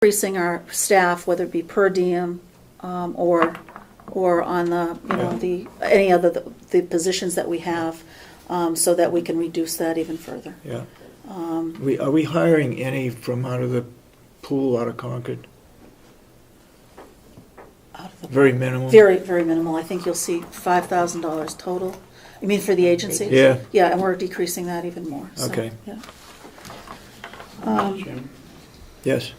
increasing our staff, whether it be per diem, or on the, any other, the positions that we have, so that we can reduce that even further. Yeah. Are we hiring any from out of the pool out of Concord? Very minimal? Very, very minimal. I think you'll see $5,000 total. You mean for the agency? Yeah. Yeah, and we're decreasing that even more. So, Okay. Yeah. Jim, Yes.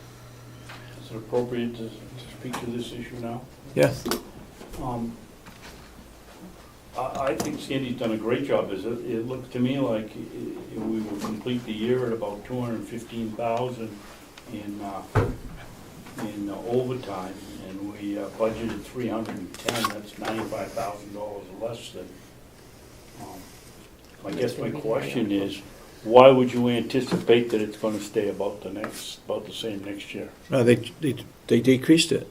is it appropriate to speak to this issue now? Yes. I think Sandy's done a great job. It looked to me like we will complete the year at about $215,000 in overtime, and we budgeted $310. That's $95,000 less than. I guess my question is, why would you anticipate that it's going to stay about the same next year? No, they decreased it.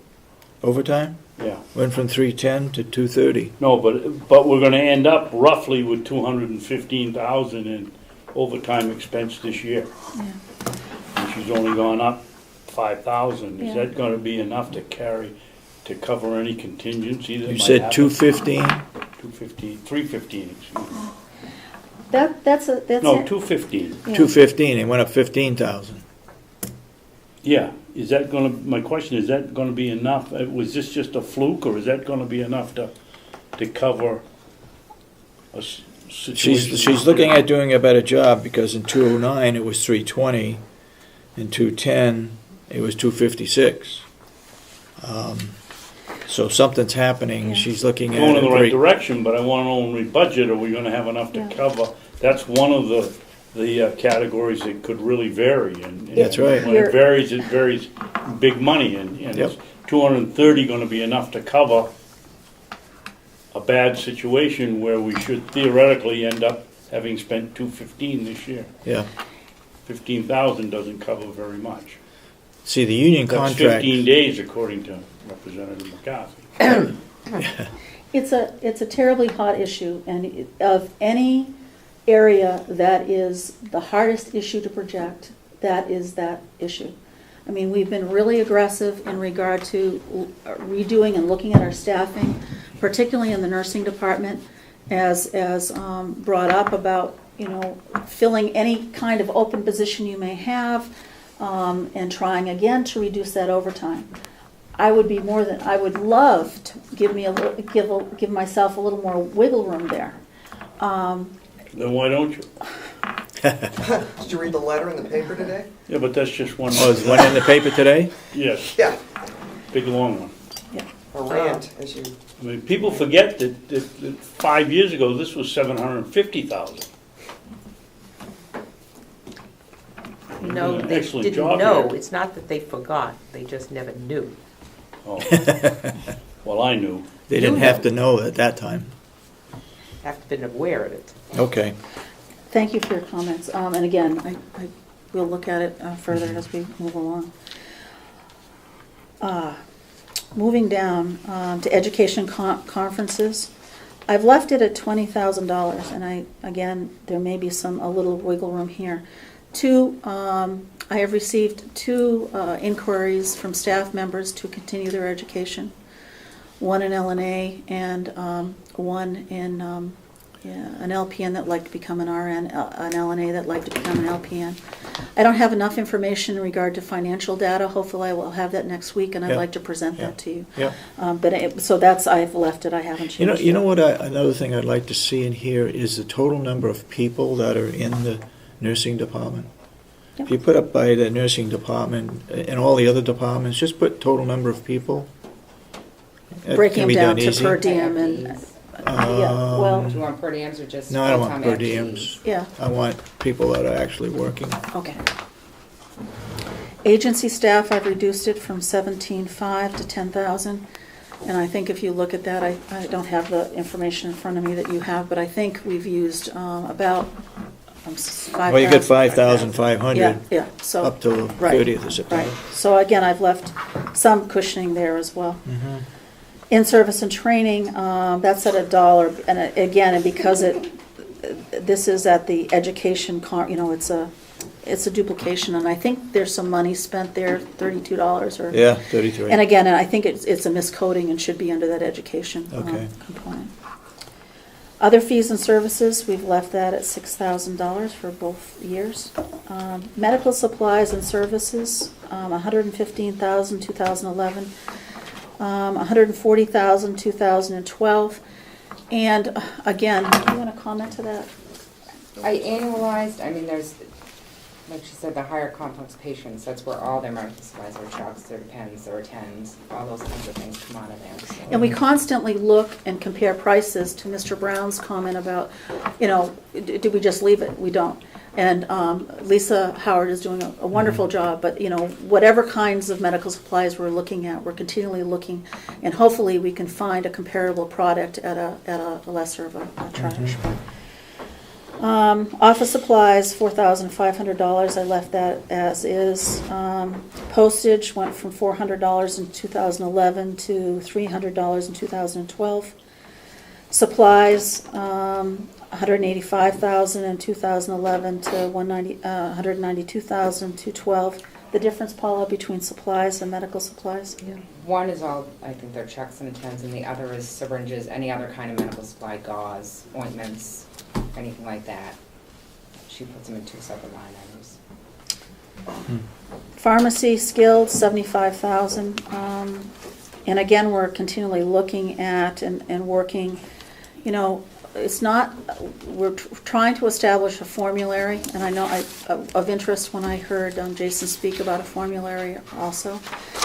Overtime? Yeah. Went from 310 to 230. No, but we're gonna end up roughly with $215,000 in overtime expense this year. Yeah. And she's only gone up $5,000. Yeah. Is that gonna be enough to cover any contingency that You might said happen? 215? 215, 315, excuse me. That's No, it. 215. Yeah. 215, it went up 15,000. Yeah, my question, is that gonna be enough? Was this just a fluke, or is that gonna be enough to cover a situation? She's looking at doing a better job, because in 209 it was 320, in 210 it was 256. So something's happening. Yeah. She's looking at Going in the right great. direction, but I want to know when we budget, are we gonna have enough to Yeah. cover? That's one of the categories that could really vary, and That's right. when it varies big money, and Yep. is 230 gonna be enough to cover a bad situation where we should theoretically end up having spent 215 this year? Yeah. 15,000 doesn't cover very much. See, the union That's contract. 15 days, according to Representative McCarthy. It's a terribly hot issue, and of any area that is the hardest issue to project, that is that issue. I mean, we've been really aggressive in regard to redoing and looking at our staffing, particularly in the nursing department, as brought up about, filling any kind of open position you may have, and trying again to reduce that overtime. I would love to give myself a little more wiggle room there. Then why don't you? Did you read the letter in the paper today? Yeah, but that's just one. Oh, is one in the paper today? Yes, Yeah. big long one. A rant, as you. I mean, people forget that 5 years ago, this was 750,000. No, they Excellent didn't job know. here. It's not that they forgot, they just never knew. Oh. Well, I knew. They didn't have to know at that time. Have to been aware of it. Okay. Thank you for your comments. And again, I will look at it further as we move along. Moving down to education conferences, I've left it at $20,000, and again, there may be a little wiggle room here. I have received 2 inquiries from staff members to continue their education. One in LNA and one in an LPN that'd like to become an RN, an LNA that'd like to become an LPN. I don't have enough information in regard to financial data. Hopefully I will have that next week, and I'd Yeah. like to present Yeah. that to you. Yeah. So I've left it, I haven't changed it. You know what? Another thing I'd like to see in here is the total number of people that are in the nursing department. Yep. If you put up by the nursing department and all the other departments, just put total number of people. That Breaking can be them down done to easy. per diem and, yeah, well, Do you want per diems or just No, I don't want full-time per diems. FTEs? yeah, I want people that are actually working. okay. Agency staff, I've reduced it from 17,500 to 10,000. And I think if you look at that, I don't have the information in front of me that you have, but I think we've used about 5,000. Well, you got 5,500 Yeah, so. up till right, 30th of Right, September. so again, I've left some cushioning there as well. Mhm. In-service and training, that's at $1, and again, and because this is at the education, it's it's a duplication, and I think there's some money spent there, $32 or. Yeah, 33. And again, I think it's a miscoding and should be under that education Okay. component. Other fees and services, we've left that at $6,000 for both years. Medical supplies and services, $115,000, 2011, $140,000, 2012. And again, do you want to comment to that? I annualized, I mean, there's, like she said, the higher complex patients, that's where all their medical supplies, their chalks, their pens, their tens, all those kinds of things come out of there. So. And we constantly look and compare prices to Mr. Brown's comment about, do we just leave it? We don't. And Lisa Howard is doing a wonderful job, but, whatever kinds of medical supplies we're looking at, we're continually looking, and hopefully we can find a comparable product at a lesser of a charge. Office supplies, $4,500. I left that as is. Postage went from $400 in 2011 to $300 in 2012. Supplies, $185,000 in 2011 to $192,000 in 2012. The difference, Paula, between supplies and medical supplies? Yeah. One is all, I think they're checks and tens, and the other is syringes, any other kind of medical supply, gauze, ointments, anything like that. She puts them in two separate line items. Pharmacy skilled, $75,000. And again, we're continually looking at and working, it's not, we're trying to establish a formulary, and I know of interest when I heard Jason speak about a formulary also,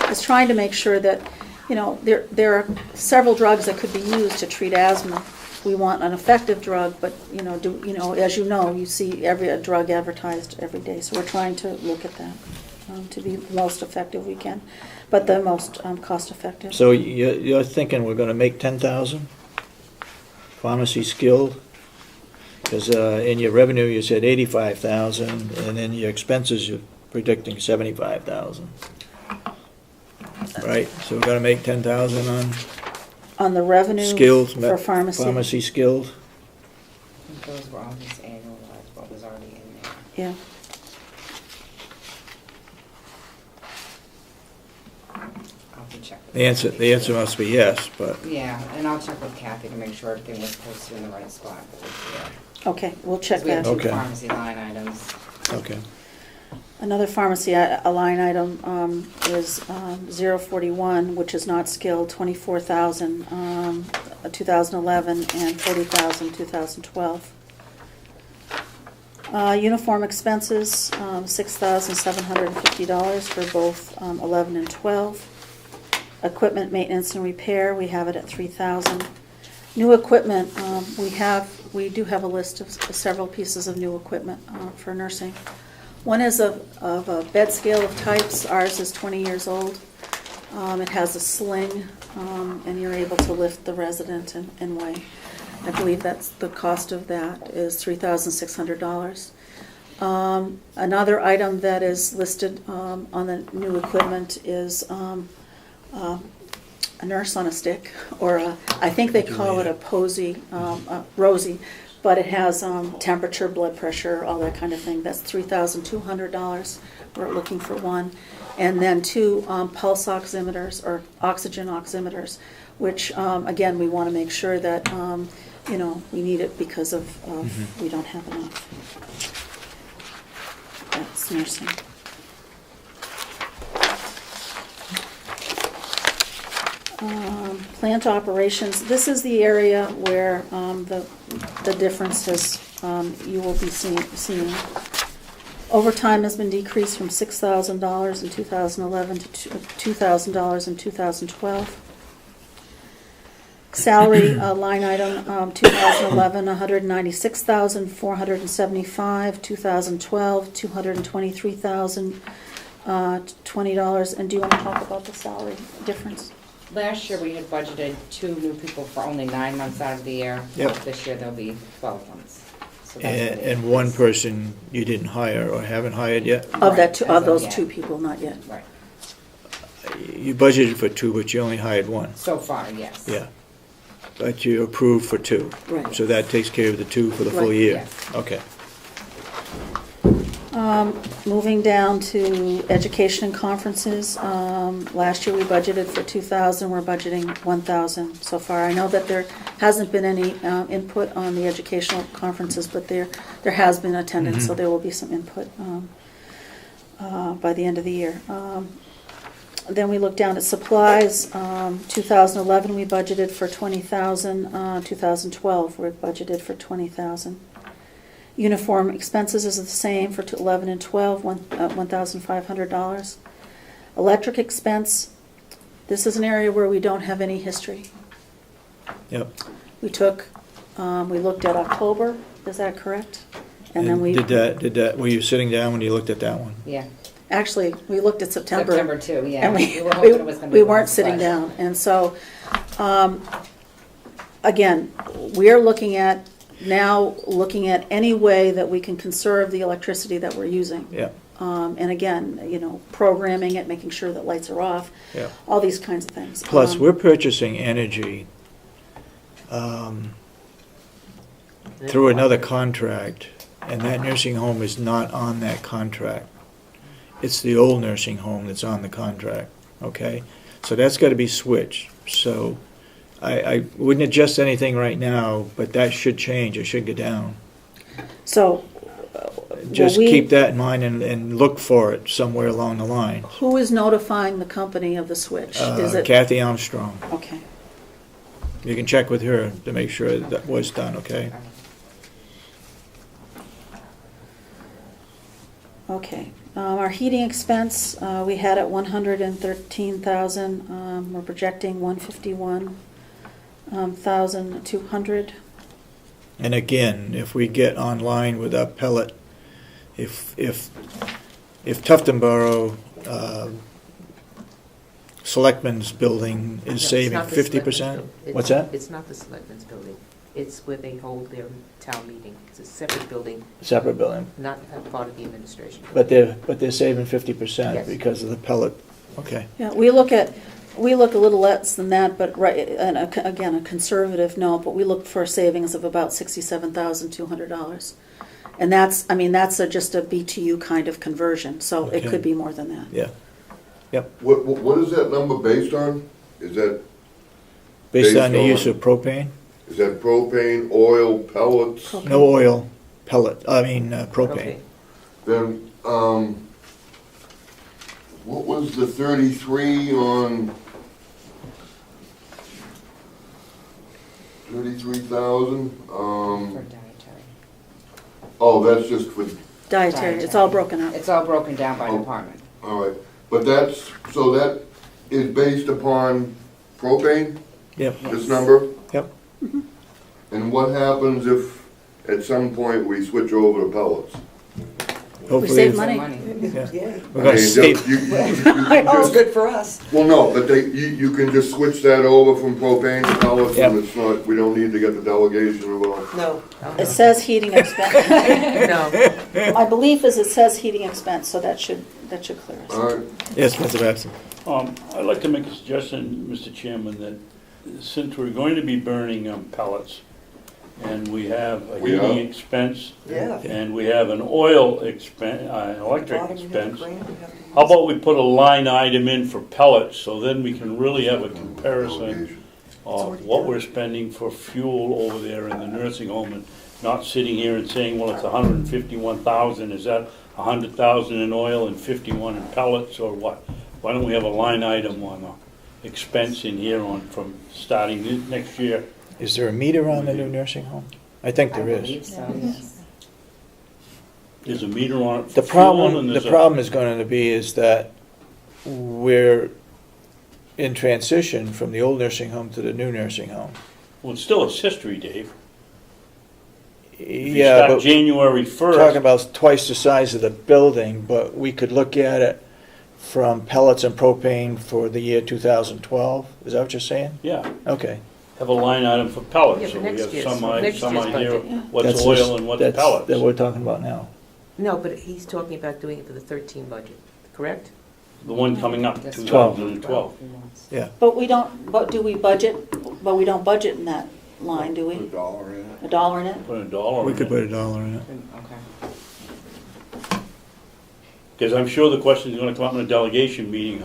is trying to make sure that, there are several drugs that could be used to treat asthma. We want an effective drug, but, as you see a drug advertised every day, so we're trying to look at that to be the most effective we can, but the most cost effective. So you're thinking we're going to make 10,000? Pharmacy skilled? Because in your revenue you said 85,000, and in your expenses you're predicting 75,000. Right, so we're going to make 10,000 on the revenue skills for pharmacy. Pharmacy skilled. I think those were all just annualized, what was already in there. Yeah. I'll have to check. with The answer must be yes, but Yeah, and I'll check with Kathy to make sure everything was posted in the right spot. Okay, we'll check Because we have that. two Okay. pharmacy line items. okay. Another pharmacy a line item is 041, which is not skilled, 24,000 2011 and 40,000 2012. Uniform expenses, $6,750 for both 11 and 12. Equipment maintenance and repair, we have it at $3,000. New equipment, we do have a list of several pieces of new equipment for nursing. One is of a bed scale of types. Ours is 20 years old. It has a sling, and you're able to lift the resident and weigh. I believe that's the cost of that is $3,600. Another item that is listed on the new equipment is a nurse on a stick, or I think they call it a Rosie, but it has temperature, blood pressure, all that kind of thing. That's $3,200. We're looking for one. And then 2 pulse oximeters or oxygen oximeters, which, again, we want to make sure that, we need it because of we don't have enough. That's nursing. Plant operations. This is the area where the differences you will be seeing. Overtime has been decreased from $6,000 in 2011 to $2,000 in 2012. Salary line item 2011 $196,475, 2012 $223,020. And do you want to talk about the salary difference? Last year, we had budgeted 2 new people for only 9 months out of the year. Yep. This year, there'll be 12 months. So that's what it And is. one person you didn't hire or haven't hired yet? Of that, Right, of those yeah. 2 people, not yet. Right. You budgeted for 2, but you only hired 1. So far, yes. Yeah. But you approved for 2. Right. So that takes care of the 2 for the full Right, year? yes. Okay. Moving down to education and conferences, last year we budgeted for 2,000, we're budgeting 1,000 so far. I know that there hasn't been any input on the educational conferences, but there has been attendance, so there will be some input by the end of the year. Then we look down at supplies. 2011 we budgeted for 20,000. 2012 we're budgeted for 20,000. Uniform expenses is the same for 11 and 12, $1,500. Electric expense. This is an area where we don't have any history. Yep. We looked at October. Is that correct? And then we Were you sitting down when you looked at that one? Yeah, actually we looked at September. September too, yeah. And We were hoping it was gonna be we weren't less, sitting but- down. And so, again, we are looking at any way that we can conserve the electricity that we're using. Yeah. And again, programming it, making sure that lights are off, Yeah. all these kinds of things. Plus, we're purchasing energy through another contract, and that nursing home is not on that contract. It's the old nursing home that's on the contract, okay? So that's got to be switched. So I wouldn't adjust anything right now, but that should change. It should go down. So, Just keep that in mind and look for it somewhere along the line. who is notifying the company of the switch? Is it Kathy Armstrong. okay? You can check with her to make sure that was done, okay? Okay. Our heating expense, we had at 113,000. We're projecting 151,200. And again, if we get online with our pellet, if Tufton Borough Selectmen's building is saving 50%, what's that? It's not the selectmen's building. It's where they hold their town meeting. It's a separate building, Separate building, not a part of the administration. but they're saving 50% Yes. because of the pellet. Okay, Yeah, we look a little less than that, but and again, a conservative no, but we look for savings of about $67,200. And that's just a BTU kind of conversion, so it Okay. could be more than that. yeah, yep. What is that number based on? Is that Based on the Based use on- of propane, Is that propane, oil, pellets? no oil, propane. Then, what was the 33 on? 33,000? For dietary. Oh, that's just for, Dietary, it's all broken up. It's all broken down by Oh. department. all right. But so that is based upon propane, Yep, this number? yep. And what happens if at some point we switch over to pellets? Hopefully, save it's- money. yeah. We're I gonna mean, save, It's good for us. Well, no, but you can just switch that over from propane to pellets, and Yep. it's not, we don't need to get the delegation involved. No. It says heating expense. No, My belief is it says heating expense, so that should clear us. All right, yes, Mr. Babson. I'd like to make a suggestion, Mr. Chairman, that since we're going to be burning pellets, and we have a We heating are? expense, Yeah. and we have an oil expense, electric Bottom, you have expense, grand, you have to use- how about we put a line item in for pellets, so then we can really have a comparison delegation. of what we're spending for fuel over there in the nursing home, and not sitting here and saying, well, it's 151,000, is that 100,000 in oil and 51 in pellets, or what? Why don't we have a line item on the expense in here from starting next year? Is there a meter on the new nursing home? I think there I is. believe so, yes. There's a meter on it The for fuel, and problem there's is going to be is that we're in transition from the old nursing home to the new nursing home. well, it's still its history, Dave. If you Yeah, start but January we're talking 1st, about twice the size of the building, but we could look at it from pellets and propane for the year 2012. Is that what you're saying? yeah, Okay. have a line item for pellets, Yeah, so for we next have year's- some next year's idea budget, yeah. what's That's oil just- and what's that's- pellets. That we're talking about now. no, but he's talking about doing it for the 13 budget, correct? The one coming up, That's 2012. He wants. Yeah. But we don't budget in that line, do we? Put a dollar in it. $1 in it? Put a dollar We in could it. put $1 in it. Okay. Because I'm sure the question's gonna come up in a delegation meeting,